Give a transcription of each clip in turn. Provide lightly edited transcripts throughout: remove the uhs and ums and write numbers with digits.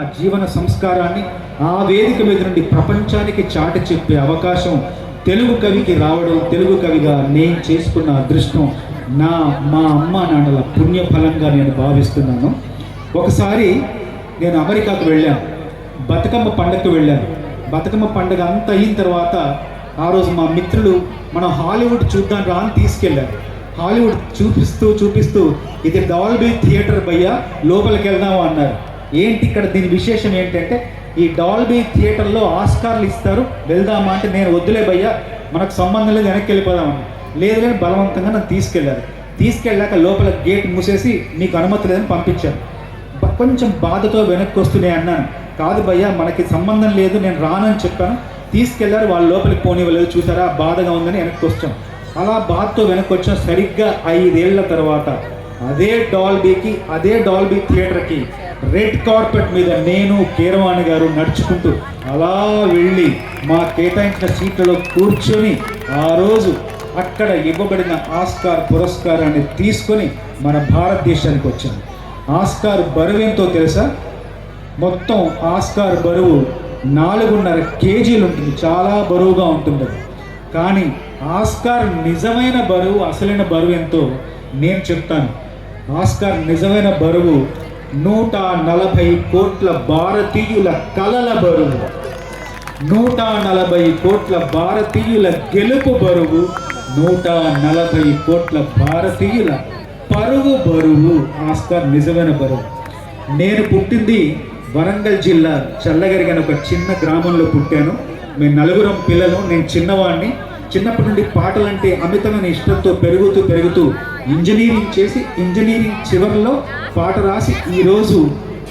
ఆ జీవన సంస్కారాన్ని ఆ వేదిక మీద నుండి ప్రపంచానికి చాటి చెప్పే అవకాశం తెలుగు కవికి రావడం, తెలుగు కవిగా నేను చేసుకున్న అదృష్టం మా అమ్మ నాన్నల పుణ్యఫలంగా నేను భావిస్తున్నాను. ఒకసారి నేను అమెరికాకు వెళ్ళాను, బతుకమ్మ పండుగకు వెళ్ళాను. బతుకమ్మ పండుగ అంత అయిన తర్వాత ఆ రోజు మా మిత్రులు మనం హాలీవుడ్ చూద్దాం రా అని తీసుకెళ్ళారు. హాలీవుడ్ చూపిస్తూ ఇది డాల్బీ థియేటర్ భయ్యా, లోపలికి వెళ్దాము అన్నారు. ఏంటి ఇక్కడ దీని విశేషం ఏంటంటే, ఈ డాల్బీ థియేటర్లో ఆస్కార్లు ఇస్తారు, వెళ్దామా అంటే నేను వద్దులే భయ్యా, మనకు సంబంధం లేదు, వెనక్కి వెళ్ళిపోదామని. లేదు కానీ బలవంతంగా నన్ను తీసుకెళ్ళారు. తీసుకెళ్ళాక లోపల గేట్ మూసేసి మీకు అనుమతి లేదని పంపించారు. కొంచెం బాధతో వెనక్కి వస్తూనే అన్నాను, కాదు భయ్యా మనకి సంబంధం లేదు, నేను రానని చెప్పాను. తీసుకెళ్లారు, వాళ్ళు లోపలికి పోనివ్వలేదు. చూసారా బాధగా ఉందని వెనక్కి వచ్చాం. అలా బాధతో వెనక్కి వచ్చాం. సరిగ్గా 5 ఏళ్ల తర్వాత అదే డాల్బీ థియేటర్కి రెడ్ కార్పెట్ మీద నేను, కీరవాణి గారు నడుచుకుంటూ అలా వెళ్ళి మా కేటాయించిన సీట్లలో కూర్చొని ఆ రోజు అక్కడ ఇవ్వబడిన ఆస్కార్ పురస్కారాన్ని తీసుకొని మన భారతదేశానికి వచ్చాను. ఆస్కార్ బరువు ఎంతో తెలుసా? మొత్తం ఆస్కార్ బరువు 4.5 కేజీలు ఉంటుంది, చాలా బరువుగా ఉంటుంది. కానీ ఆస్కార్ నిజమైన బరువు, అసలైన బరువు ఎంతో నేను చెప్తాను. ఆస్కార్ నిజమైన బరువు 140 కోట్ల భారతీయుల కలల బరువు, 140 కోట్ల భారతీయుల గెలుపు బరువు, 140 కోట్ల భారతీయుల పరువు బరువు ఆస్కార్ నిజమైన బరువు. నేను పుట్టింది వరంగల్ జిల్లా చల్లగరిగి అనే ఒక చిన్న గ్రామంలో పుట్టాను. మేము 4 పిల్లలు, నేను చిన్నవాడిని. చిన్నప్పటి నుండి పాటలంటే అమితమైన ఇష్టంతో పెరుగుతూ ఇంజనీరింగ్ చేసి, ఇంజనీరింగ్ చివరిలో పాట రాసి ఈరోజు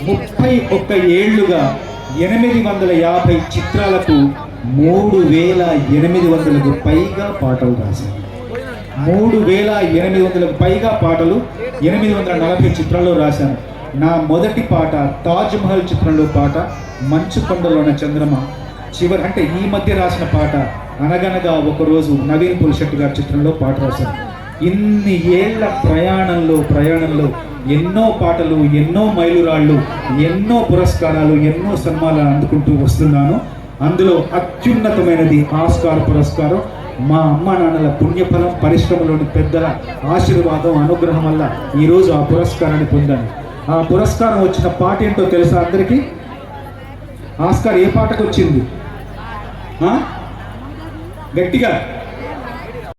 31 ఏళ్లుగా 850 చిత్రాలకు 3800కు పైగా పాటలు రాశాను. 3800కు పైగా పాటలు 840 చిత్రాల్లో రాశాను. నా మొదటి పాట తాజ్ మహల్ చిత్రంలో పాట, మంచు కొండలోన చంద్రమ. చివరి అంటే ఈ మధ్య రాసిన పాట అనగనగా ఒకరోజు, నవీన్ పులిశెట్టి గారి చిత్రంలో పాట రాశాను. ఇన్ని ఏళ్ల ప్రయాణంలో ఎన్నో పాటలు, ఎన్నో మైలురాళ్ళు, ఎన్నో పురస్కారాలు, ఎన్నో సన్మానాలు అందుకుంటూ వస్తున్నాను. అందులో అత్యున్నతమైనది ఆస్కార్ పురస్కారం. మా అమ్మ నాన్నల పుణ్యఫలం, పరిశ్రమలోని పెద్దల ఆశీర్వాదం, అనుగ్రహం వల్ల ఈరోజు ఆ పురస్కారాన్ని పొందాను. ఆ పురస్కారం వచ్చిన పాట ఏంటో తెలుసా అందరికీ? ఆస్కార్ ఏ పాటకు వచ్చింది? గట్టిగా